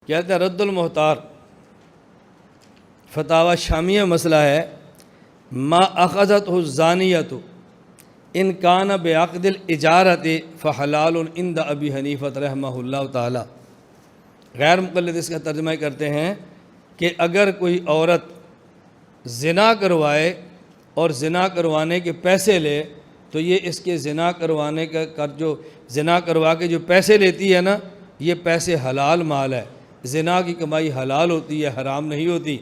کہتے ہیں رد المحتار فتاوی شامیہ مسئلہ ہے، ما اخذت الزانیۃ ان کان بعقد الاجارۃ فحلال عند ابی حنیفہ رحمہ اللہ تعالی۔ غیر مقلد اس کا ترجمہ کرتے ہیں کہ اگر کوئی عورت زنا کروائے اور زنا کروانے کے پیسے لے تو یہ اس کے زنا کروانے کا جو زنا کروا کے جو پیسے لیتی ہے نا، یہ پیسے حلال مال ہے، زنا کی کمائی حلال ہوتی ہے، حرام نہیں ہوتی۔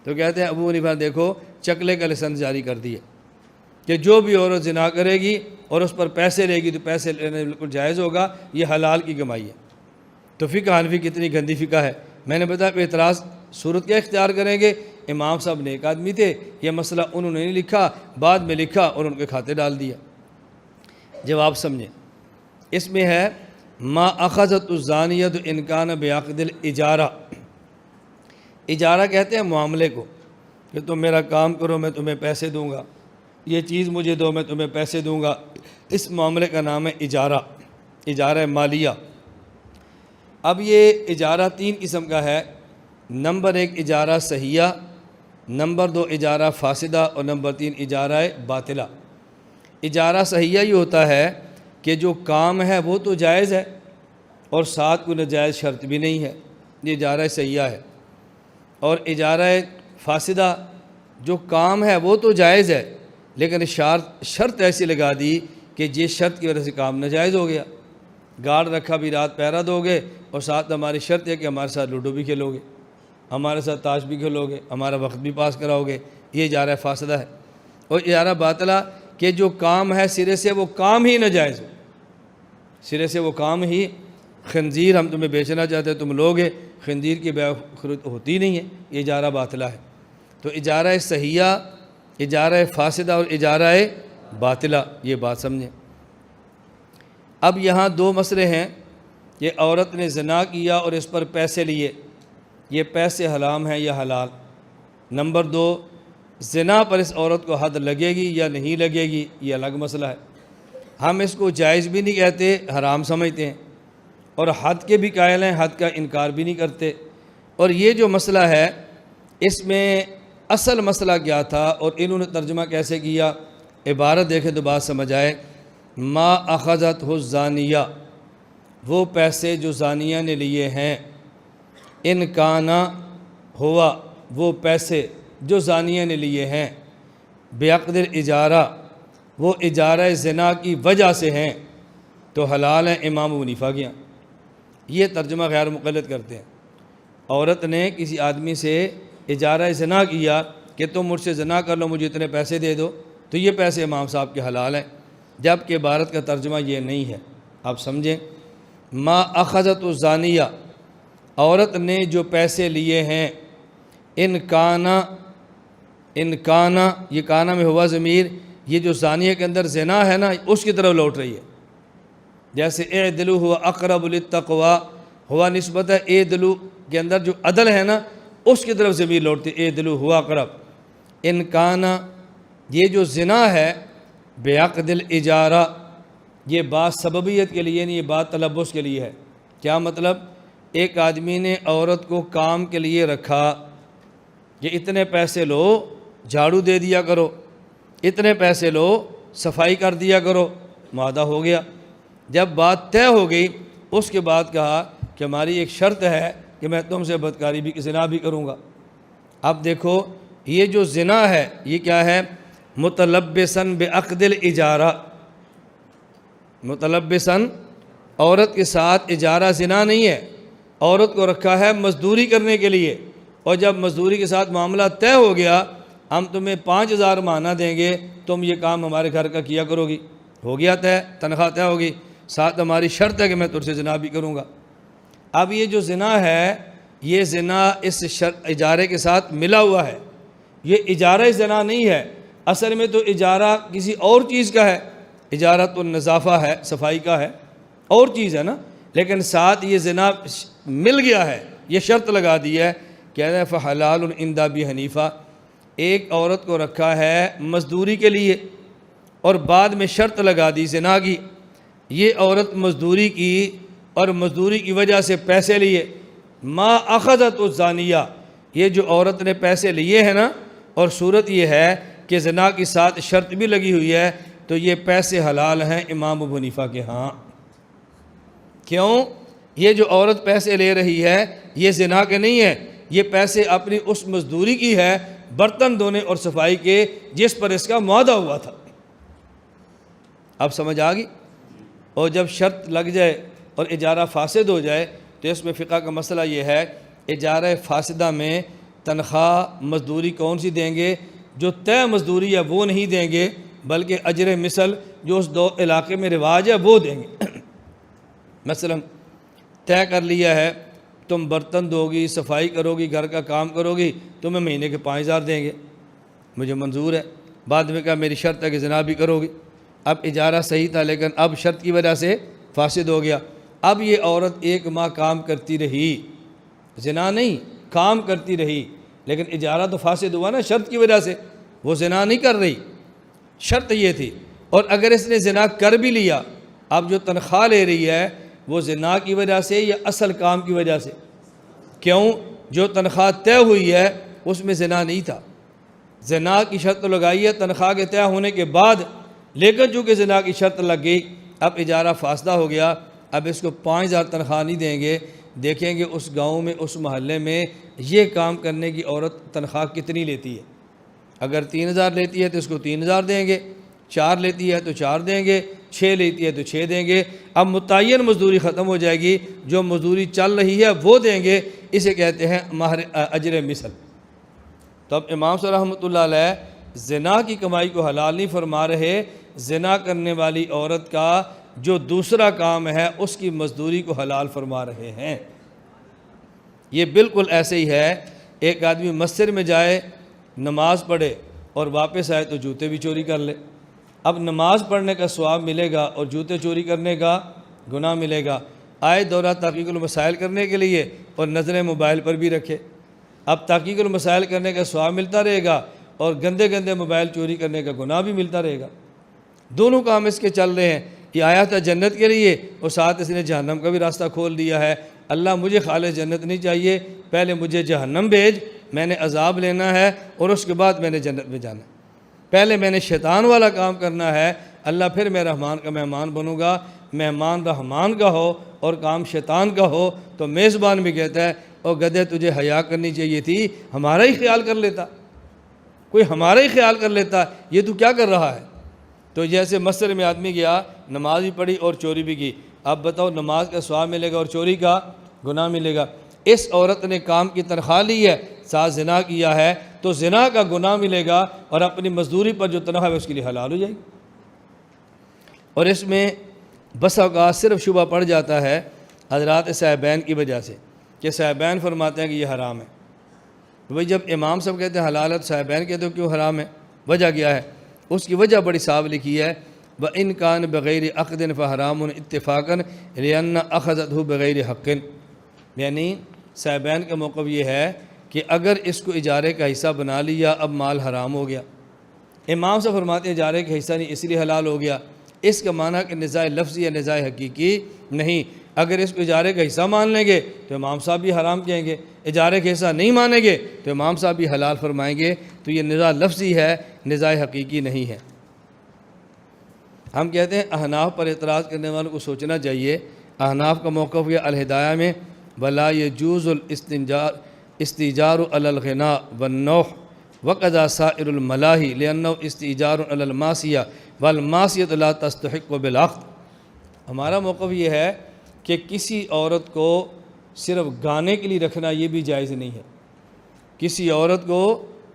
تو کہتے ہیں ابو حنیفہ دیکھو چکلے کا لسن جاری کر دیا کہ جو بھی عورت زنا کرے گی اور اس پر پیسے لے گی تو پیسے لینے بالکل جائز ہوگا، یہ حلال کی کمائی ہے۔ تو فقہ حنفی کتنی گندی فقہ ہے۔ میں نے بتایا پہ اعتراض صورت کیا اختیار کریں گے؟ امام صاحب نیک آدمی تھے، یہ مسئلہ انہوں نے نہیں لکھا، بعد میں لکھا اور ان کے کھاتے ڈال دیا۔ جواب سمجھیں، اس میں ہے ما اخذت الزانیۃ ان کان بعقد الاجارہ۔ اجارہ کہتے ہیں معاملے کو کہ تم میرا کام کرو میں تمہیں پیسے دوں گا، یہ چیز مجھے دو میں تمہیں پیسے دوں گا، اس معاملے کا نام ہے اجارہ، اجارہ مالیہ۔ اب یہ اجارہ تین قسم کا ہے، نمبر ایک اجارہ صحیحہ، نمبر دو اجارہ فاسدہ اور نمبر تین اجارہ باطلہ۔ اجارہ صحیحہ یہ ہوتا ہے کہ جو کام ہے وہ تو جائز ہے اور ساتھ کوئی ناجائز شرط بھی نہیں ہے، یہ اجارہ صحیحہ ہے۔ اور اجارہ فاسدہ جو کام ہے وہ تو جائز ہے لیکن شرط ایسی لگا دی کہ جس شرط کی وجہ سے کام ناجائز ہو گیا، گارڈ رکھا بھی رات پہرا دو گے اور ساتھ ہماری شرط ہے کہ ہمارے ساتھ لوڈو بھی کھیلو گے، ہمارے ساتھ تاش بھی کھیلو گے، ہمارا وقت بھی پاس کراؤ گے، یہ اجارہ فاسدہ ہے۔ اور اجارہ باطلہ کہ جو کام ہے سرے سے وہ کام ہی ناجائز ہو، سرے سے وہ کام ہی، خنزیر ہم تمہیں بیچنا چاہتے ہیں تم لوگے، خنزیر کی بیع خرید ہوتی نہیں ہے، یہ اجارہ باطلہ ہے۔ تو اجارہ صحیحہ، اجارہ فاسدہ اور اجارہ باطلہ، یہ بات سمجھیں۔ اب یہاں دو مسئلے ہیں کہ عورت نے زنا کیا اور اس پر پیسے لیے، یہ پیسے حرام ہیں یا حلال۔ نمبر دو، زنا پر اس عورت کو حد لگے گی یا نہیں لگے گی، یہ الگ مسئلہ ہے۔ ہم اس کو جائز بھی نہیں کہتے، حرام سمجھتے ہیں، اور حد کے بھی قائل ہیں، حد کا انکار بھی نہیں کرتے۔ اور یہ جو مسئلہ ہے اس میں اصل مسئلہ کیا تھا اور انہوں نے ترجمہ کیسے کیا، عبارت دیکھیں تو بات سمجھ آئے۔ ما اخذت الزانیہ، وہ پیسے جو زانیہ نے لیے ہیں، ان کانا ہوا، وہ پیسے جو زانیہ نے لیے ہیں، بعقد الاجارہ، وہ اجارہ زنا کی وجہ سے ہیں تو حلال ہیں امام ابو حنیفہ کے یہاں۔ یہ ترجمہ غیر مقلد کرتے ہیں۔ عورت نے کسی آدمی سے اجارہ زنا کیا کہ تم مجھ سے زنا کر لو مجھے اتنے پیسے دے دو، تو یہ پیسے امام صاحب کے حلال ہیں، جبکہ عبارت کا ترجمہ یہ نہیں ہے۔ آپ سمجھیں، ما اخذت الزانیہ، عورت نے جو پیسے لیے ہیں، ان کانا، یہ کانا میں ہوا ضمیر، یہ جو زانیہ کے اندر زنا ہے نا اس کی طرف لوٹ رہی ہے۔ جیسے اعدلوا ہوا اقرب للتقوی، ہوا نسبت ہے اعدلوا کے اندر جو عدل ہے نا اس کی طرف ضمیر لوٹتی ہے، اعدلوا ہوا اقرب۔ ان کانا، یہ جو زنا ہے، بعقد الاجارہ، یہ بات سببیت کے لیے نہیں، یہ بات تلبس کے لیے ہے۔ کیا مطلب؟ ایک آدمی نے عورت کو کام کے لیے رکھا کہ اتنے پیسے لو جھاڑو دے دیا کرو، اتنے پیسے لو صفائی کر دیا کرو، معاہدہ ہو گیا۔ جب بات طے ہو گئی اس کے بعد کہا کہ ہماری ایک شرط ہے کہ میں تم سے بدکاری بھی زنا بھی کروں گا۔ اب دیکھو یہ جو زنا ہے یہ کیا ہے؟ متلبسن بعقد الاجارہ، متلبسن، عورت کے ساتھ اجارہ زنا نہیں ہے، عورت کو رکھا ہے مزدوری کرنے کے لیے، اور جب مزدوری کے ساتھ معاملہ طے ہو گیا ہم تمہیں 5000 ماہانہ دیں گے، تم یہ کام ہمارے گھر کا کیا کرو گی، ہو گیا طے، تنخواہ طے ہوگی، ساتھ ہماری شرط ہے کہ میں تجھ سے زنا بھی کروں گا۔ اب یہ جو زنا ہے یہ زنا اس اجارے کے ساتھ ملا ہوا ہے، یہ اجارہ زنا نہیں ہے، اصل میں تو اجارہ کسی اور چیز کا ہے، اجارۃ النظافہ ہے، صفائی کا ہے، اور چیز ہے نا، لیکن ساتھ یہ زنا مل گیا ہے، یہ شرط لگا دی ہے کہ فحلال عند ابی حنیفہ۔ ایک عورت کو رکھا ہے مزدوری کے لیے اور بعد میں شرط لگا دی زنا کی، یہ عورت مزدوری کی اور مزدوری کی وجہ سے پیسے لیے، ما اخذت الزانیہ، یہ جو عورت نے پیسے لیے ہیں نا، اور صورت یہ ہے کہ زنا کے ساتھ شرط بھی لگی ہوئی ہے، تو یہ پیسے حلال ہیں امام ابو حنیفہ کے ہاں۔ کیوں؟ یہ جو عورت پیسے لے رہی ہے یہ زنا کے نہیں ہے، یہ پیسے اپنی اس مزدوری کی ہے برتن دھونے اور صفائی کے جس پر اس کا معاہدہ ہوا تھا۔ اب سمجھ آ گئی؟ اور جب شرط لگ جائے اور اجارہ فاسد ہو جائے تو اس میں فقہ کا مسئلہ یہ ہے، اجارہ فاسدہ میں تنخواہ مزدوری کون سی دیں گے؟ جو طے مزدوری ہے وہ نہیں دیں گے، بلکہ اجر مثل جو اس دو علاقے میں رواج ہے وہ دیں گے۔ مثلا طے کر لیا ہے تم برتن دھو گی، صفائی کرو گی، گھر کا کام کرو گی، تمہیں مہینے کے 5,000 دیں گے، مجھے منظور ہے۔ بعد میں کہا میری شرط ہے کہ زنا بھی کرو گی۔ اب اجارہ صحیح تھا لیکن اب شرط کی وجہ سے فاسد ہو گیا۔ اب یہ عورت 1 ماہ کام کرتی رہی، زنا نہیں، کام کرتی رہی، لیکن اجارہ تو فاسد ہوا نا شرط کی وجہ سے، وہ زنا نہیں کر رہی، شرط یہ تھی۔ اور اگر اس نے زنا کر بھی لیا، اب جو تنخواہ لے رہی ہے وہ زنا کی وجہ سے یا اصل کام کی وجہ سے؟ کیوں؟ جو تنخواہ طے ہوئی ہے اس میں زنا نہیں تھا، زنا کی شرط لگائی ہے تنخواہ کے طے ہونے کے بعد، لیکن چونکہ زنا کی شرط لگ گئی اب اجارہ فاسدہ ہو گیا، اب اس کو 5,000 تنخواہ نہیں دیں گے، دیکھیں گے اس گاؤں میں اس محلے میں یہ کام کرنے کی عورت تنخواہ کتنی لیتی ہے۔ اگر 3,000 لیتی ہے تو اس کو 3,000 دیں گے، 4 لیتی ہے تو 4 دیں گے، 6 لیتی ہے تو 6 دیں گے۔ اب متعین مزدوری ختم ہو جائے گی، جو مزدوری چل رہی ہے وہ دیں گے، اسے کہتے ہیں مہر اجر مثل۔ تو اب امام صاحب رحمۃ اللہ علیہ زنا کی کمائی کو حلال نہیں فرما رہے، زنا کرنے والی عورت کا جو دوسرا کام ہے اس کی مزدوری کو حلال فرما رہے ہیں۔ یہ بالکل ایسے ہی ہے، ایک آدمی مسجد میں جائے، نماز پڑھے اور واپس آئے تو جوتے بھی چوری کر لے۔ اب نماز پڑھنے کا ثواب ملے گا اور جوتے چوری کرنے کا گناہ ملے گا۔ آئے دورہ تحقیق المسائل کرنے کے لیے اور نظریں موبائل پر بھی رکھے، اب تحقیق المسائل کرنے کا ثواب ملتا رہے گا اور گندے گندے موبائل چوری کرنے کا گناہ بھی ملتا رہے گا۔ دونوں کام اس کے چل رہے ہیں۔ یہ آیا تھا جنت کے لیے اور ساتھ اس نے جہنم کا بھی راستہ کھول دیا ہے۔ اللہ مجھے خالص جنت نہیں چاہیے، پہلے مجھے جہنم بھیج، میں نے عذاب لینا ہے اور اس کے بعد میں نے جنت میں جانا ہے۔ پہلے میں نے شیطان والا کام کرنا ہے، اللہ پھر میں رحمان کا مہمان بنوں گا۔ مہمان رحمان کا ہو اور کام شیطان کا ہو تو میزبان بھی کہتا ہے او گدھے تجھے حیا کرنی چاہیے تھی، ہمارا ہی خیال کر لیتا، کوئی ہمارا ہی خیال کر لیتا، یہ تو کیا کر رہا ہے؟ تو جیسے مسجد میں آدمی گیا، نماز بھی پڑھی اور چوری بھی کی، اب بتاؤ نماز کا ثواب ملے گا اور چوری کا گناہ ملے گا۔ اس عورت نے کام کی تنخواہ لی ہے، ساتھ زنا کیا ہے، تو زنا کا گناہ ملے گا اور اپنی مزدوری پر جو تنخواہ ہے اس کے لیے حلال ہو جائے گی۔ اور اس میں بس اوقات صرف شبہ پڑ جاتا ہے حضرات صاحبین کی وجہ سے، کہ صاحبین فرماتے ہیں کہ یہ حرام ہے۔ تو بھئی جب امام صاحب کہتے ہیں حلال ہے تو صاحبین کہتے ہو کیوں حرام ہے؟ وجہ کیا ہے؟ اس کی وجہ بڑی صاف لکھی ہے، وَإِنْ كَانَ بِغَيْرِ عَقْدٍ فَحَرَامٌ اتِّفَاقًا لِأَنَّ أَخَذَتْهُ بِغَيْرِ حَقٍ، یعنی صاحبین کا موقف یہ ہے کہ اگر اس کو اجارے کا حصہ بنا لیا اب مال حرام ہو گیا۔ امام صاحب فرماتے ہیں اجارے کا حصہ نہیں اس لیے حلال ہو گیا، اس کا معنی کہ نزاع لفظی یا نزاع حقیقی نہیں۔ اگر اس کو اجارے کا حصہ مان لیں گے تو امام صاحب بھی حرام کہیں گے، اجارے کا حصہ نہیں مانیں گے تو امام صاحب بھی حلال فرمائیں گے، تو یہ نزاع لفظی ہے، نزاع حقیقی نہیں ہے۔ ہم کہتے ہیں احناف پر اعتراض کرنے والوں کو سوچنا چاہیے، احناف کا موقف یہ الہدایہ میں ولا يجوز الاستئجار علی الغناء والنوح وقضا سائر الملاہی لأنه استئجار علی المعصیہ والمعصیۃ لا تستحق بالعقد۔ ہمارا موقف یہ ہے کہ کسی عورت کو صرف گانے کے لیے رکھنا یہ بھی جائز نہیں ہے۔ کسی عورت کو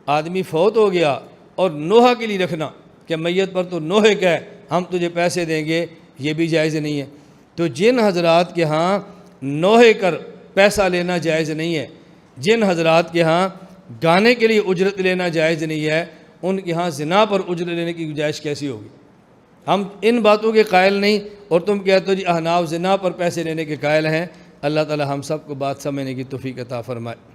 آدمی فوت ہو گیا اور نوحہ کے لیے رکھنا کہ میت پر تو نوحے کہ ہم تجھے پیسے دیں گے، یہ بھی جائز نہیں ہے۔ تو جن حضرات کے ہاں نوحے کر پیسہ لینا جائز نہیں ہے، جن حضرات کے ہاں گانے کے لیے اجرت لینا جائز نہیں ہے، ان کے ہاں زنا پر اجرت لینے کی گنجائش کیسی ہوگی؟ ہم ان باتوں کے قائل نہیں اور تم کہتے ہو جی احناف زنا پر پیسے لینے کے قائل ہیں۔ اللہ تعالی ہم سب کو بات سمجھنے کی توفیق عطا فرمائے۔